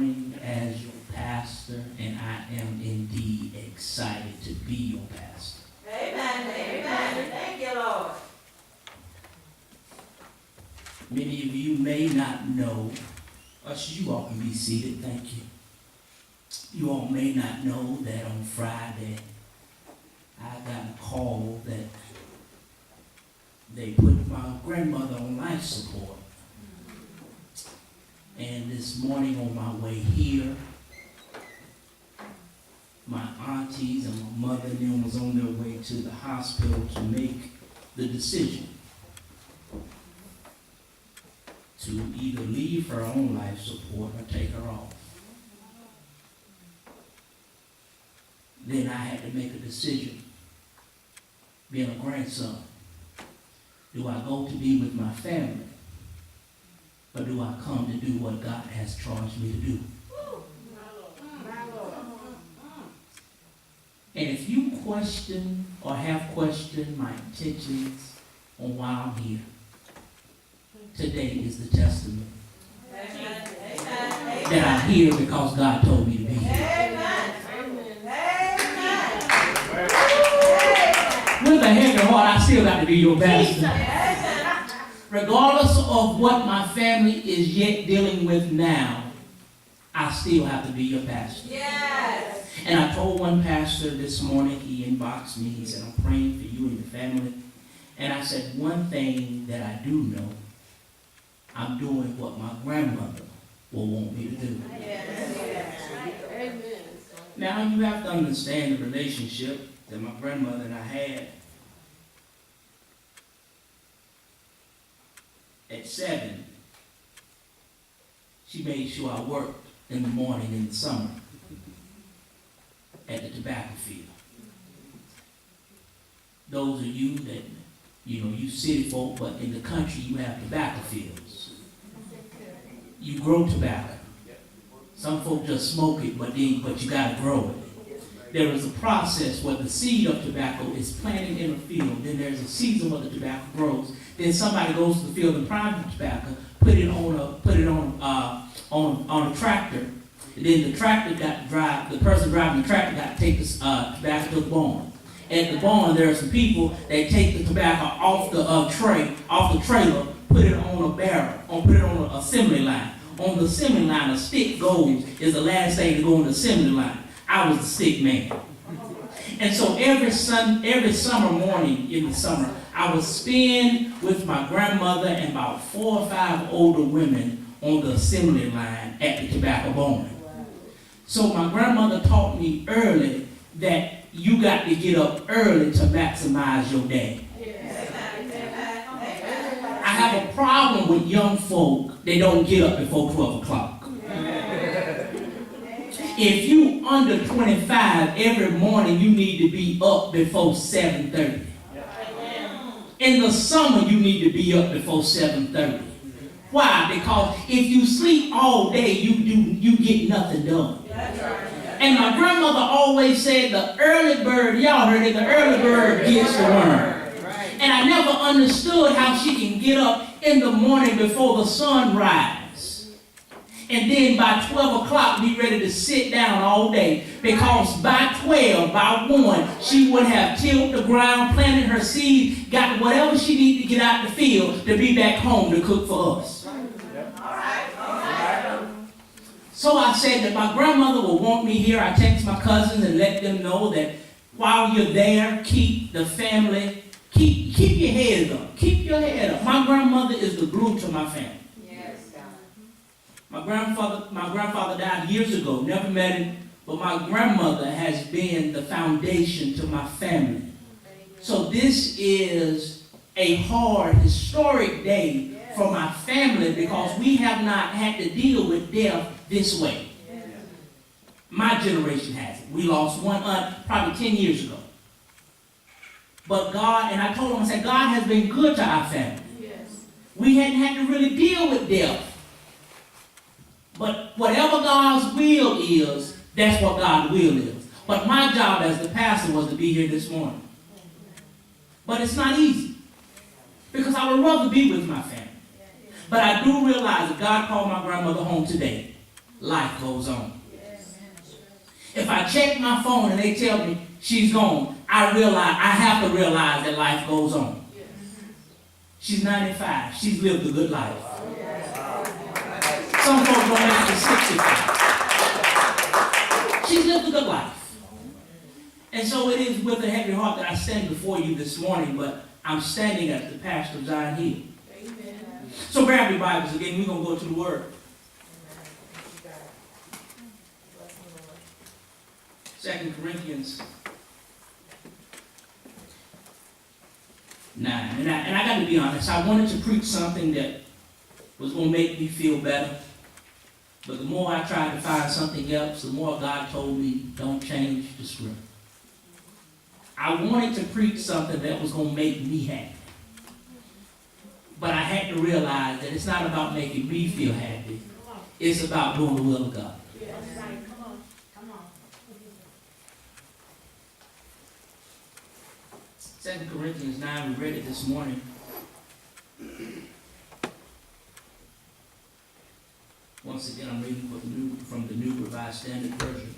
morning as your pastor, and I am indeed excited to be your pastor. Amen, amen. Thank you, Lord. Many of you may not know, you all can be seated, thank you. You all may not know that on Friday, I got a call that they put my grandmother on life support. And this morning on my way here, my aunties and my mother and them was on their way to the hospital to make the decision to either leave her on life support or take her off. Then I had to make a decision, being a grandson. Do I go to be with my family, or do I come to do what God has charged me to do? And if you question or have questioned my intentions on why I'm here, today is the testament that I'm here because God told me to be here. With a heavy heart, I still got to be your pastor. Regardless of what my family is yet dealing with now, I still have to be your pastor. Yes. And I told one pastor this morning, he inboxed me, he said, I'm praying for you and your family. And I said, one thing that I do know, I'm doing what my grandmother will want me to do. Yes. Amen. Now you have to understand the relationship that my grandmother and I had. At 7, she made sure I worked in the morning in the summer at the tobacco field. Those of you that, you city folk, but in the country you have tobacco fields. You grow tobacco. Some folk just smoke it, but you gotta grow it. There is a process where the seed of tobacco is planted in a field. Then there's a season where the tobacco grows. Then somebody goes to the field and plant the tobacco, put it on a tractor. And then the tractor got to drive. The person driving the tractor got to take the tobacco to the barn. At the barn, there are some people that take the tobacco off the trailer, put it on a barrel, put it on an assembly line. On the assembly line, a stick is the last thing to go on the assembly line. I was the stick man. And so every summer morning in the summer, I would spend with my grandmother and about 4 or 5 older women on the assembly line at the tobacco barn. So my grandmother taught me early that you got to get up early to maximize your day. I have a problem with young folk, they don't get up before 12 o'clock. If you under 25, every morning you need to be up before 7:30. In the summer, you need to be up before 7:30. Why? Because if you sleep all day, you get nothing done. And my grandmother always said, the early bird, y'all heard it, the early bird gets the worm. And I never understood how she can get up in the morning before the sun rises. And then by 12 o'clock, be ready to sit down all day. Because by 12, by 1, she would have tilled the ground, planted her seed, got whatever she needed to get out the field to be back home to cook for us. So I said that my grandmother will want me here. I text my cousins and let them know that while you're there, keep the family, keep your head up. Keep your head up. My grandmother is the glue to my family. My grandfather died years ago, never met him, but my grandmother has been the foundation to my family. So this is a hard, historic day for my family because we have not had to deal with death this way. My generation hasn't. We lost one aunt probably 10 years ago. But God, and I told him, I said, God has been good to our family. We hadn't had to really deal with death. But whatever God's will is, that's what God's will is. But my job as the pastor was to be here this morning. But it's not easy. Because I would rather be with my family. But I do realize that God called my grandmother home today. life goes on. If I check my phone and they tell me she's gone, I have to realize that life goes on. She's 95. She's lived a good life. Some folks don't make it to 65. She's lived a good life. And so it is with a heavy heart that I stand before you this morning, but I'm standing at the pastor of Zion Hill. Amen. So grab your Bibles again. We're going to go to the Word. 2 Corinthians 9. And I got to be honest, I wanted to preach something that was going to make me feel better. But the more I tried to find something else, the more God told me, don't change the script. I wanted to preach something that was going to make me happy. But I had to realize that it's not about making me feel happy. It's about doing the will of God. Yes. Come on. Come on. 2 Corinthians 9, we read it this morning. Once again, I'm reading from the New Revised Standard Version.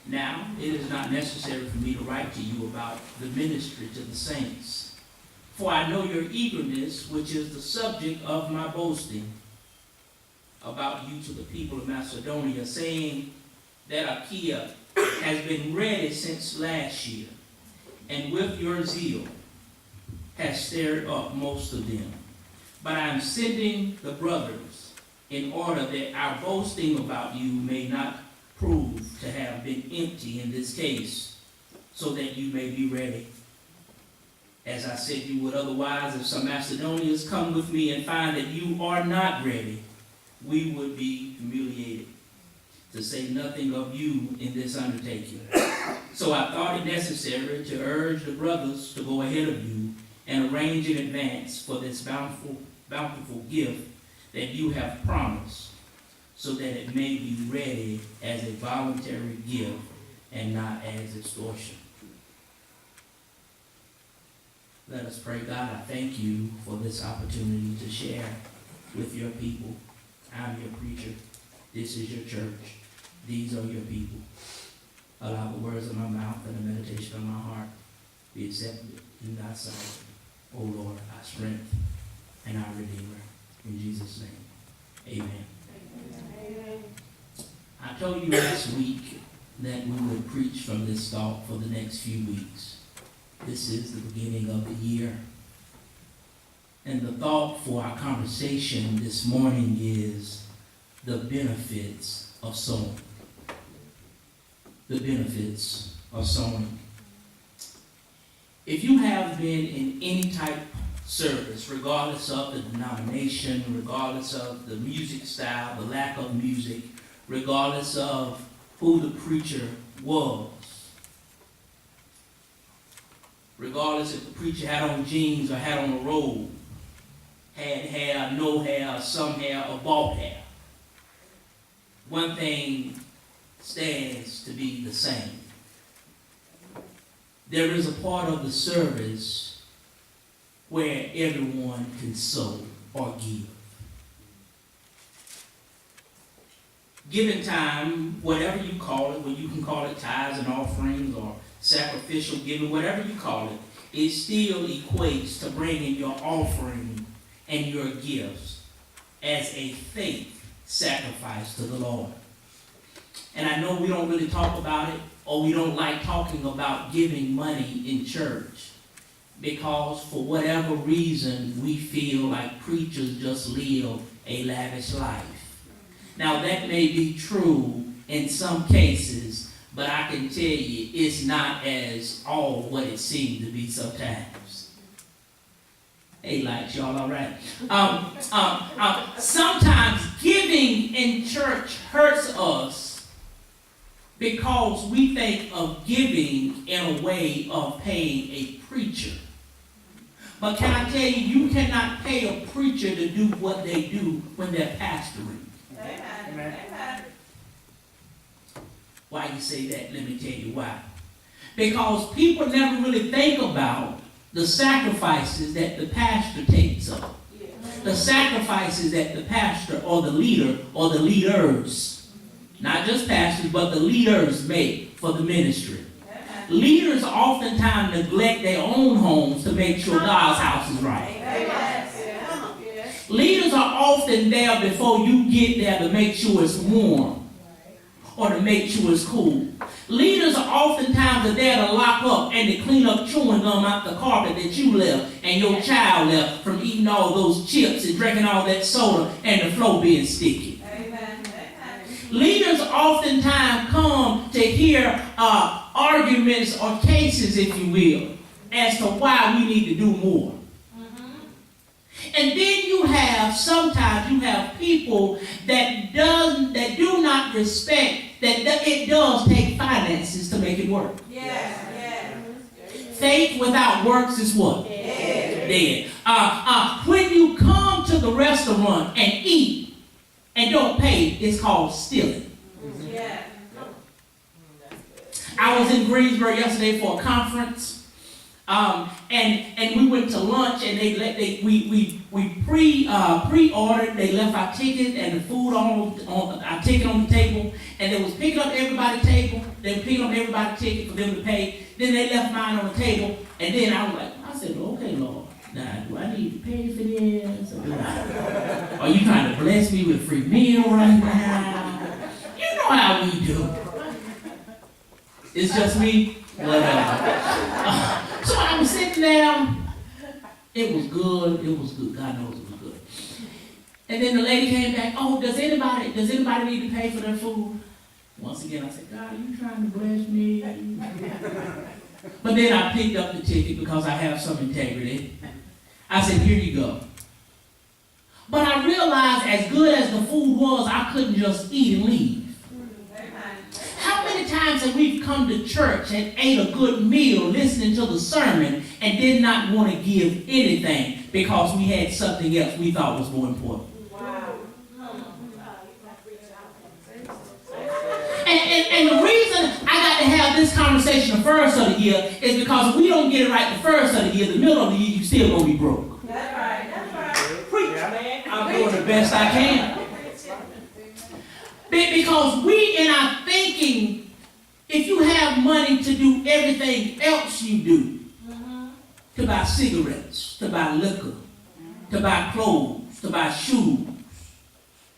Now, it is not necessary for me to write to you about the ministry to the saints, for I know your eagerness, which is the subject of my boasting about you to the people of Macedonia, saying that Achaia has been ready since last year, and with your zeal has stirred up most of them. But I am sending the brothers in order that our boasting about you may not prove to have been empty in this case, so that you may be ready. As I said you would otherwise, if some Macedonians come with me and find that you are not ready, we would be humiliated, to say nothing of you in this undertaking. So I thought it necessary to urge the brothers to go ahead of you and arrange in advance for this bountiful gift that you have promised, so that it may be ready as a voluntary gift and not as extortion. Let us pray. God, I thank you for this opportunity to share with your people. I'm your preacher. This is your church. These are your people. Allow the words of my mouth and the meditation of my heart be accepted in thy sight, O Lord, our strength and our Redeemer. In Jesus' name, amen. I told you last week that we would preach from this thought for the next few weeks. This is the beginning of the year. And the thought for our conversation this morning is the benefits of sowing. The benefits of sowing. If you have been in any type of service, regardless of the denomination, regardless of the music style, the lack of music, regardless of who the preacher was, regardless if the preacher had on jeans or had on a robe, had hair, no hair, some hair, or bald hair, one thing stands to be the same. There is a part of the service where everyone can sow or give. Giving time, whatever you call it, well, you can call it tithes and offerings or sacrificial giving, whatever you call it, it still equates to bringing your offering and your gifts as a faith sacrifice to the Lord. And I know we don't really talk about it, or we don't like talking about giving money in church, because for whatever reason we feel like preachers just live a lavish life. Now that may be true in some cases, but I can tell you it's not as all what it seemed to be sometimes. Hey, lights, y'all all right? Sometimes giving in church hurts us because we think of giving in a way of paying a preacher. But can I tell you, you cannot pay a preacher to do what they do when they're pastoring. Amen. Amen. Why you say that? Let me tell you why. Because people never really think about the sacrifices that the pastor takes up. the sacrifices that the pastor or the leader or the leaders, not just pastors, but the leaders make for the ministry. Leaders oftentimes neglect their own homes to make sure God's house is right. Leaders are often there before you get there to make sure it's warm or to make sure it's cool. Leaders are oftentimes there to lock up and to clean up chewing gum out the carpet that you left and your child left from eating all those chips and drinking all that soda and the floor being sticky. Leaders oftentimes come to hear arguments or cases, if you will, as to why we need to do more. And then sometimes you have people that do not respect that it does take finances to make it work. Faith without works is what? Dead. When you come to the restaurant and eat and don't pay, it's called stealing. I was in Greensboro yesterday for a conference, and we went to lunch, and we pre-ordered. They left our ticket and the food on our ticket on the table, and they was picking up everybody's table. They were picking up everybody's ticket for them to pay. Then they left mine on the table, and then I said, okay, Lord, now do I need to pay for this? Are you trying to bless me with free meal right now? You know how we do. It's just me. Whatever. So I was sitting there. It was good. God knows it was good. And then the lady came back. Oh, does anybody need to pay for their food? Once again, I said, God, are you trying to bless me? But then I picked up the ticket because I have some integrity. I said, here you go. But I realized as good as the food was, I couldn't just eat and leave. How many times have we come to church and ate a good meal listening to the sermon and did not want to give anything because we had something else we thought was more important? And the reason I got to have this conversation the first of the year is because if we don't get it right the first of the year, the middle of the year, you still going to be broke. That's right. Preach, man. I'm doing the best I can. Because we in our thinking, if you have money to do everything else you do, to buy cigarettes, to buy liquor, to buy clothes, to buy shoes,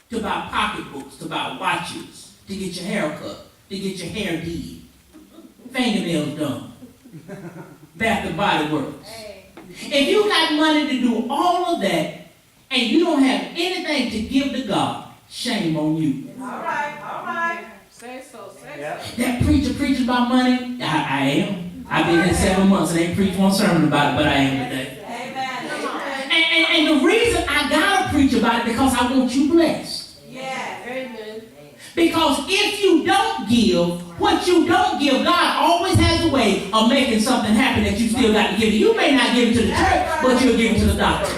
to buy pocketbooks, to buy watches, to get your hair cut, to get your hair did, fingernails done, Bath and Body Works. If you got money to do all of that and you don't have anything to give to God, shame on you. All right. Say so. That preacher preaches about money. I am. I've been here 7 months and ain't preached one sermon about it, but I am today. Amen. And the reason I gotta preach about it because I want you blessed. Amen. Because if you don't give, what you don't give, God always has a way of making something happen that you still got to give it. You may not give it to the church, but you'll give it to the doctor.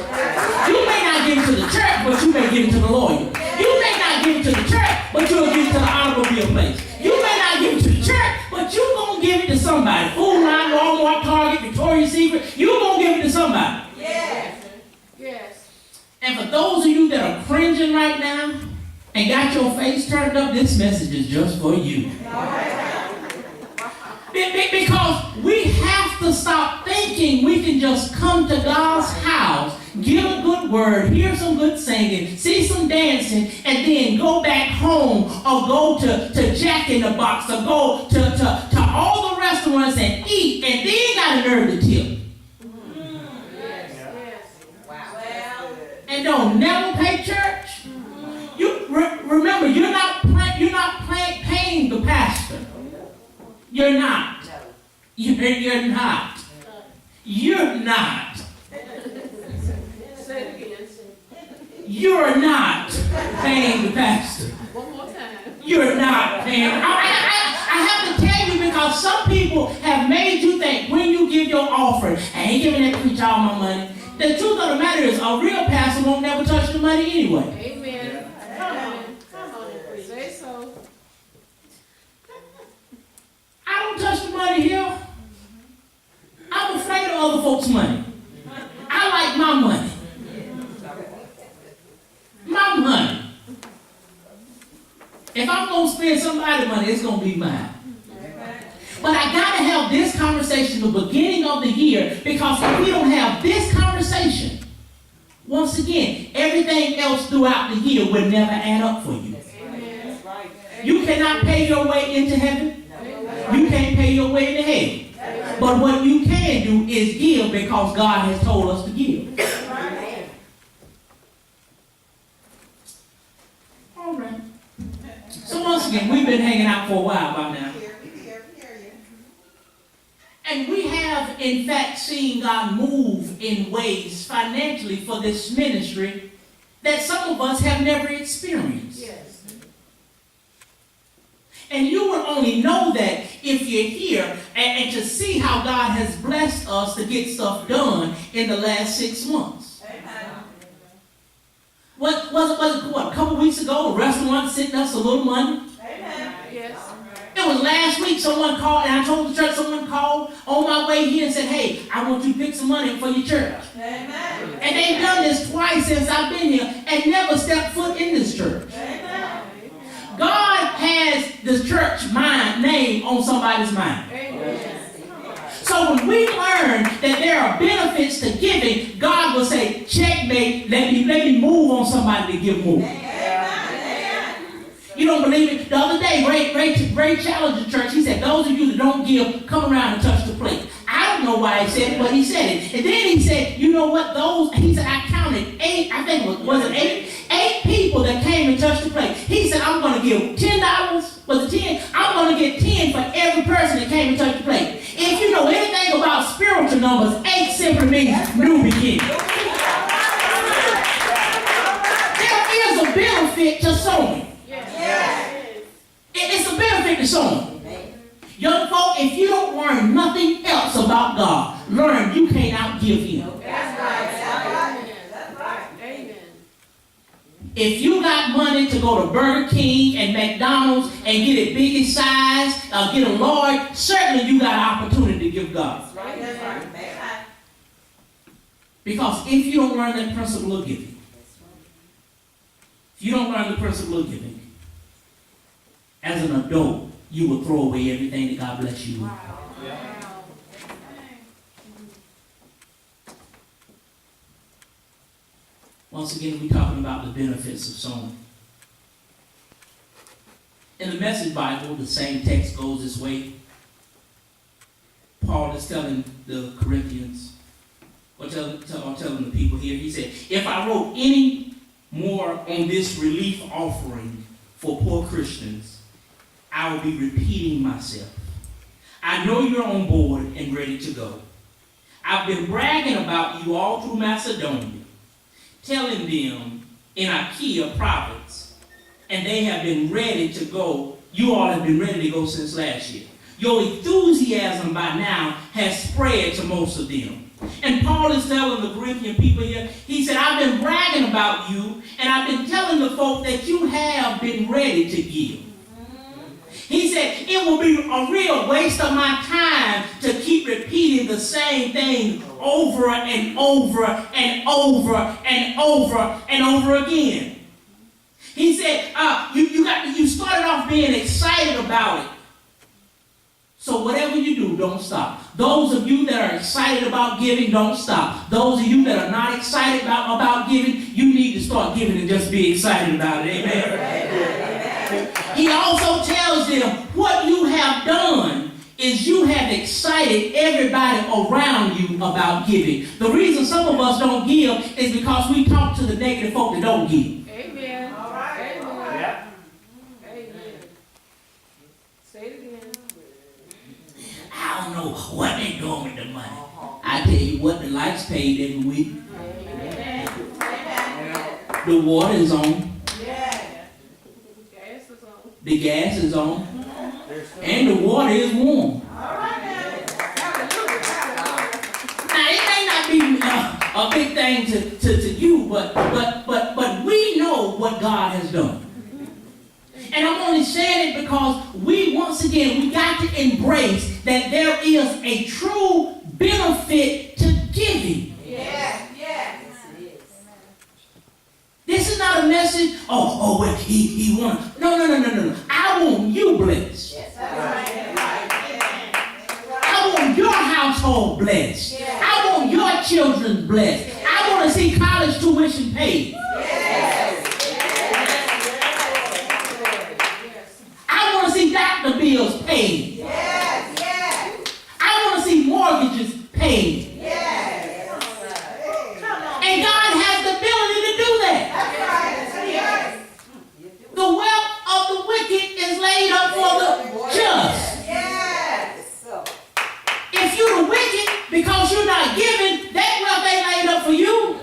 You may not give it to the church, but you may give it to the lawyer. You may not give it to the church, but you'll give it to the automobile place. You may not give it to the church, but you're going to give it to somebody. Food Line, Walmart, Target, Victoria's Secret. You're going to give it to somebody. Yes. And for those of you that are cringing right now and got your face turned up, this message is just for you. Because we have to stop thinking we can just come to God's house, get a good word, hear some good singing, see some dancing, and then go back home or go to Jack in the Box or go to all the restaurants and eat and then got a nerve to tip. Yes. Wow. And don't never pay church. You remember, you're not paying the pastor. You're not. You're not. You're not. Say it again. You're not paying the pastor. One more time. You're not paying. I have to tell you because some people have made you think when you give your offering, I ain't giving that preacher all my money. The truth of the matter is a real pastor won't never touch the money anyway. Amen. Come on, say so. I don't touch the money here. I'm afraid of other folks' money. I like my money. If I'm going to spend somebody's money, it's going to be mine. But I got to have this conversation at the beginning of the year, because if we don't have this conversation, once again, everything else throughout the year will never add up for you. You cannot pay your way into heaven. You can't pay your way into hell. But what you can do is give, because God has told us to give. All right. So once again, we've been hanging out for a while by now. And we have, in fact, seen God move in ways financially for this ministry that some of us have never experienced. Yes. And you will only know that if you're here and to see how God has blessed us to get stuff done in the last 6 months. Amen. What was it, a couple weeks ago, a restaurant sent us a little money? Amen. Yes. It was last week someone called, and I told the church, someone called on my way here and said, hey, I want you to pick some money for your church. Amen. And they've done this twice since I've been here and never stepped foot in this church. Amen. God has the church name on somebody's mind. Amen. So when we learn that there are benefits to giving, God will say, checkmate, let me move on somebody to give more. You don't believe it? The other day, Ray challenged the church. He said, those of you that don't give, come around and touch the plate. I don't know why he said it, but he said it. And then he said, you know what? He said, I counted 8, I think was it 8? 8 people that came and touched the plate. He said, I'm going to give $10. Was it 10? I'm going to get 10 for every person that came and touched the plate. If you know anything about spiritual numbers, 8 simply means new beginning. There is a benefit to sowing. It's a benefit to sowing. Young folk, if you don't learn nothing else about God, learn you can't outgive Him. That's right. That's right. Amen. If you got money to go to Burger King and McDonald's and get it big in size, get a large, certainly you got an opportunity to give God. That's right. That's right. Because if you don't learn that principle of giving, if you don't learn the principle of giving, as an adult, you will throw away everything that God bless you with. Wow. Yeah. Once again, we're talking about the benefits of sowing. In the Message Bible, the same text goes this way. Paul is telling the Corinthians, or telling the people here, he said, if I wrote any more on this relief offering for poor Christians, I will be repeating myself. I know you're on board and ready to go. I've been bragging about you all through Macedonia, telling them in Achaia province, and they have been ready to go. You all have been ready to go since last year. Your enthusiasm by now has spread to most of them. And Paul is telling the Corinthian people here, he said, I've been bragging about you, and I've been telling the folk that you have been ready to give. He said, it will be a real waste of my time to keep repeating the same thing over and over and over and over and over again. He said, you started off being excited about it. So whatever you do, don't stop. Those of you that are excited about giving, don't stop. Those of you that are not excited about giving, you need to start giving and just be excited about it. Amen. He also tells them what you have done is you have excited everybody around you about giving. The reason some of us don't give is because we talk to the negative folk that don't give. Amen. All right. Amen. Yeah. Amen. Say it again. I don't know what they're doing with the money. I tell you what, the lights paid every week. Amen. The water is on. The gas is on, and the water is warm. Now, it may not be a big thing to you, but we know what God has done. And I'm only saying it because we got to embrace that there is a true benefit to giving. Yes, yes. This is not a a message? Oh, well, he want. No. I want you blessed. I want your household blessed. I want your children blessed. I want to see college tuition paid. I want to see doctor bills paid. I want to see mortgages paid. And God has the ability to do that. The wealth of the wicked is laid up for the just. If you're the wicked, because you're not giving, that wealth ain't laid up for you.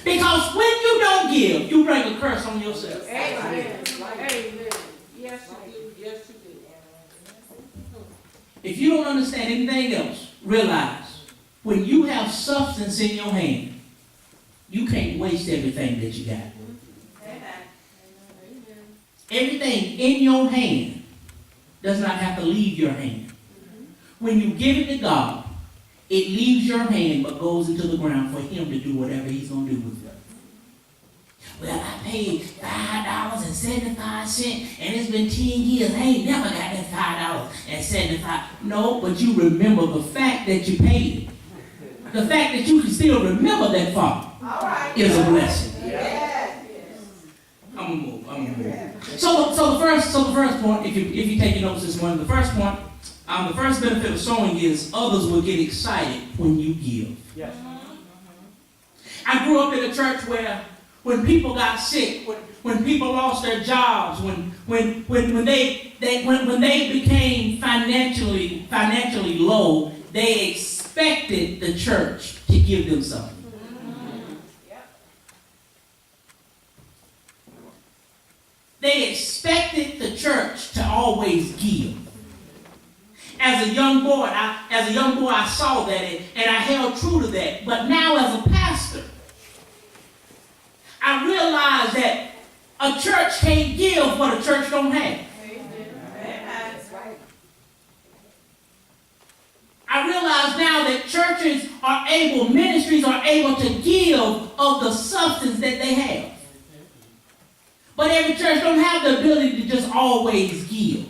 Because when you don't give, you bring a curse on yourself. Amen. Yes, you do. Yes, you do. If you don't understand anything else, realize when you have substance in your hand, you can't waste everything that you got. Everything in your hand does not have to leave your hand. When you give it to God, it leaves your hand but goes into the ground for him to do whatever he's going to do with it. Well, I paid $5.75 and it's been 10 years. I ain't never got that $5.75. No, but you remember the fact that you paid it. The fact that you can still remember that far is a blessing. I'm gonna move. So the first point, if you take your notes this morning, the first point, the first benefit of sowing is others will get excited when you give. Yes. I grew up in a church where when people got sick, when people lost their jobs, when they became financially low, they expected the church to give them something. They expected the church to always give. As a young boy, I saw that and I held true to that. But now as a pastor, I realize that a church can't give what a church don't have. I realize now that churches are able, ministries are able to give of the substance that they have. But every church don't have the ability to just always give.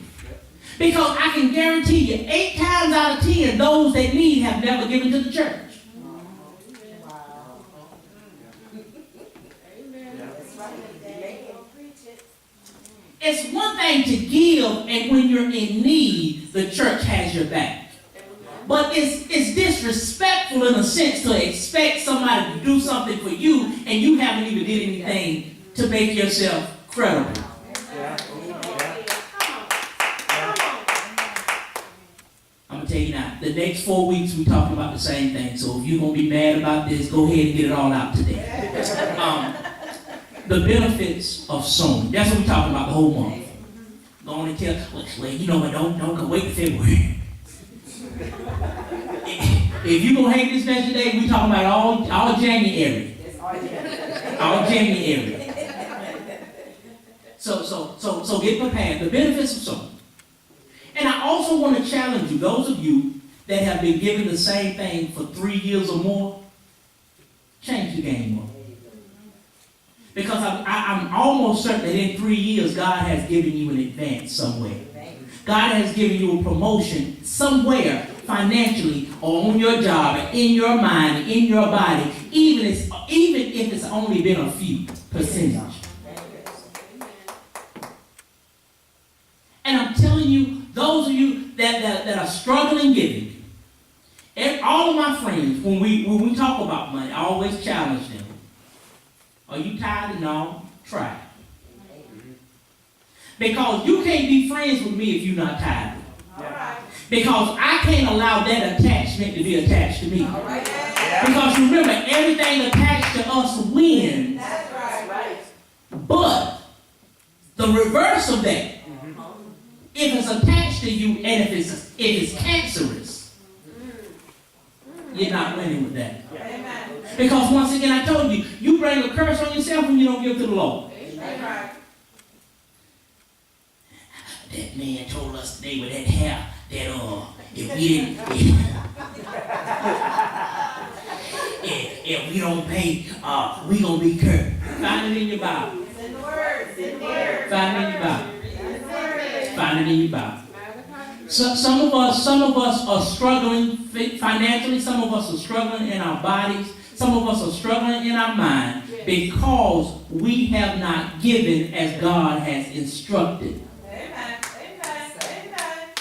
Because I can guarantee you, 8 times out of 10, those that need have never given to the church. It's one thing to give, and when you're in need, the church has your back. But it's disrespectful in a sense to expect somebody to do something for you, and you haven't even did anything to make yourself credible. I'm going to tell you now, the next 4 weeks we're talking about the same thing. So if you're going to be mad about this, go ahead and get it all out today. The benefits of sowing. That's what we're talking about the whole month. Go on and tell, well, you know what, don't wait for February. If you're going to hate this message today, we're talking about all January. All January. So get prepared. The benefits of sowing. And I also want to challenge you, those of you that have been given the same thing for 3 years or more, change the game up. Because I'm almost certain that in 3 years, God has given you an advance somewhere. God has given you a promotion somewhere, financially, or on your job, in your mind, in your body, even if it's only been a few percentage. And I'm telling you, those of you that are struggling giving, all of my friends, when we talk about money, I always challenge them. Are you tired? No, try it. Because you can't be friends with me if you're not tired. Because I can't allow that attachment to be attached to me. Because remember, everything attached to us wins. But the reverse of that, if it's attached to you and if it's cancerous, you're not winning with that. Because once again, I told you, you bring a curse on yourself when you don't give to the Lord. That man told us today with that hair that if we didn't, if we don't pay, we gonna be cursed. Find it in your Bible. It's in the Word. It's in the Word. Find it in your Bible. It's Find it in your Bible. So, some of us are struggling financially. Some of us are struggling in our bodies. Some of us are struggling in our mind because we have not given as God has instructed. Amen. Amen. Amen.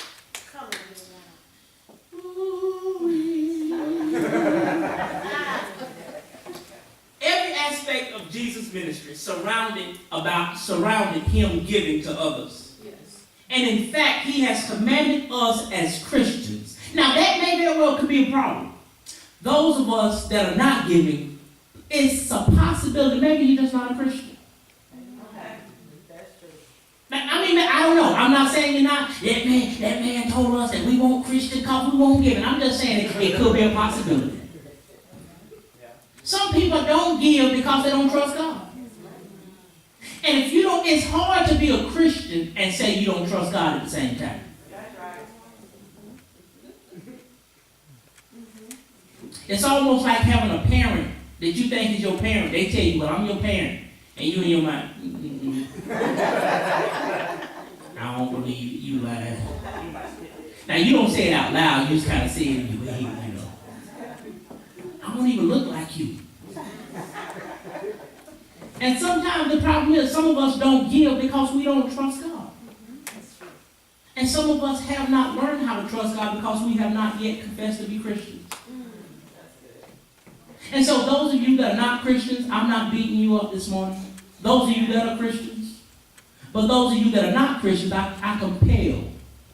Come Every aspect of Jesus' ministry surrounded him giving to others. And in fact, he has commanded us as Christians. Now, that may very well could be a problem. Those of us that are not giving, it's a possibility. Maybe you're just not a Christian. Okay. That's true. I mean, I don't know. I'm not saying you're not. That man told us that we want Christian because we won't give. And I'm just saying it could be a possibility. Some people don't give because they don't trust God. And if you don't, it's hard to be a Christian and say you don't trust God at the same time. That's right. It's almost like having a parent that you think is your parent. They tell you, well, I'm your parent. And you in your mind, I don't believe you lying. Now, you don't say it out loud. You just kind of say it in your head, you know. I don't even look like you. And sometimes the problem is some of us don't give because we don't trust God. And some of us have not learned how to trust God because we have not yet confessed to be Christians. And so those of you that are not Christians, I'm not beating you up this morning. Those of you that are Christians. But those of you that are not Christians, I compel.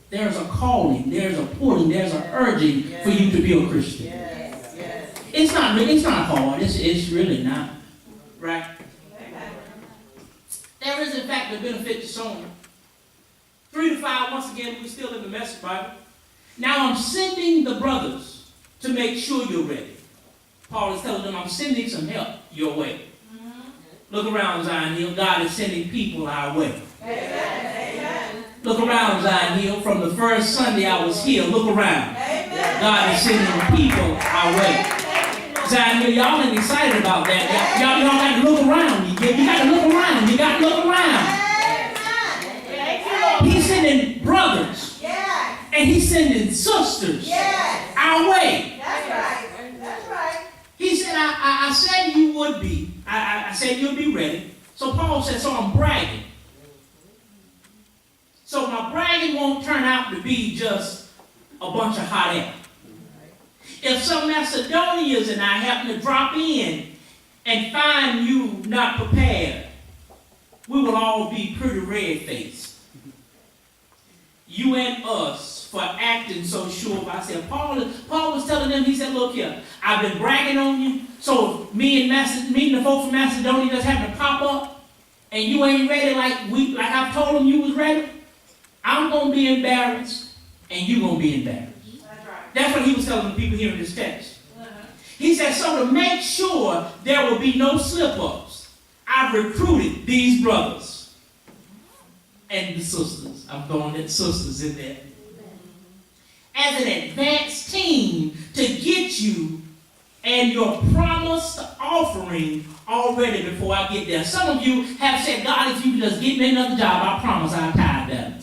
There's a calling, there's a pulling, there's an urging for you to be a Christian. Yes. Yes. It's not hard. It's really not. Right? There is, in fact, a benefit to sowing. 3 to 5, once again, we're still in the Message Bible. Now I'm sending the brothers to make sure you're ready. Paul is telling them, I'm sending some help your way. Look around, Zion Hill. God is sending people our way. Amen. Look around, Zion Hill. From the first Sunday I was here, look around. Amen. God is sending people our way. Zion Hill, y'all ain't excited about that. Y'all got to look around. You got to look around. You got to look around. He's sending brothers. Yes. And he's sending sisters Yes. our way. That's right. That's right. He said, I said you would be. I said you'll be ready. So Paul said, so I'm bragging. So my bragging won't turn out to be just a bunch of hot air. If some Macedonians and I happen to drop in and find you not prepared, we will all be pretty red-faced. You and us for acting so sure. I said, Paul was telling them, he said, look here, I've been bragging on you, so if me and the folks from Macedonia just happen to pop up, and you ain't ready like I've told them you was ready, I'm going to be embarrassed, and you're going to be embarrassed. That's right. That's what he was telling the people here in this text. He said, so to make sure there will be no slip-ups, I've recruited these brothers and the sisters. I'm throwing the sisters in there. As an advanced team to get you and your promised offering already before I get there. Some of you have said, God, if you could just get me another job, I promise I'll tithe better.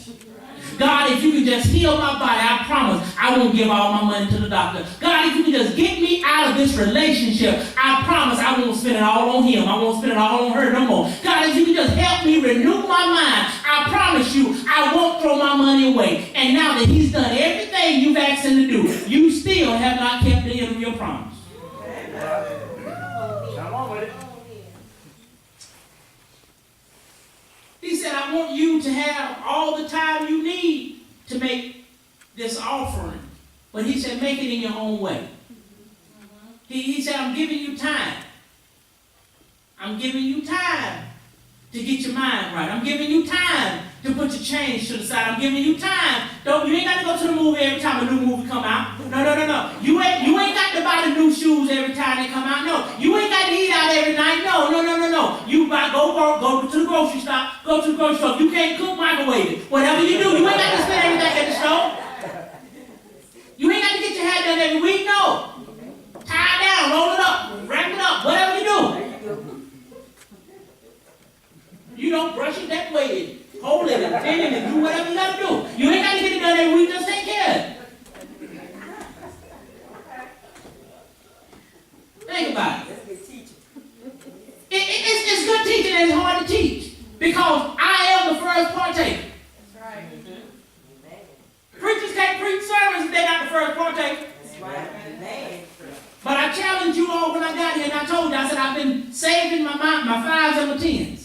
God, if you could just heal my body, I promise I won't give all my money to the doctor. God, if you could just get me out of this relationship, I promise I won't spend it all on him. I won't spend it all on her no more. God, if you could just help me renew my mind, I promise you I won't throw my money away. And now that he's done everything you've asked him to do, you still have not kept the end of your promise. Come on with it. He said, I want you to have all the time you need to make this offering. But he said, make it in your own way. He said, I'm giving you time. I'm giving you time to get your mind right. I'm giving you time to put your change to the side. I'm giving you time. You ain't got to go to the movie every time a new movie come out. No. You ain't got to buy the new shoes every time they come out. No. You ain't got to eat out every night. No. You go to the grocery store. Go to the grocery store. You can't cook, microwave it. Whatever you do, you ain't got to spend everything at the store. You ain't got to get your hair done every week. No. Tie it down, roll it up, wrap it up, whatever you do. that way. Hold it and tend it and do whatever you gotta do. You ain't gotta get it done every week, just take care of it. Think about it. It's good teaching and it's hard to teach. Because I am the first partaker. That's right. Preachers can't preach sermons if they're not the first partaker. But I challenged you all when I got here and I told you, I said, I've been saving my fives and my tens.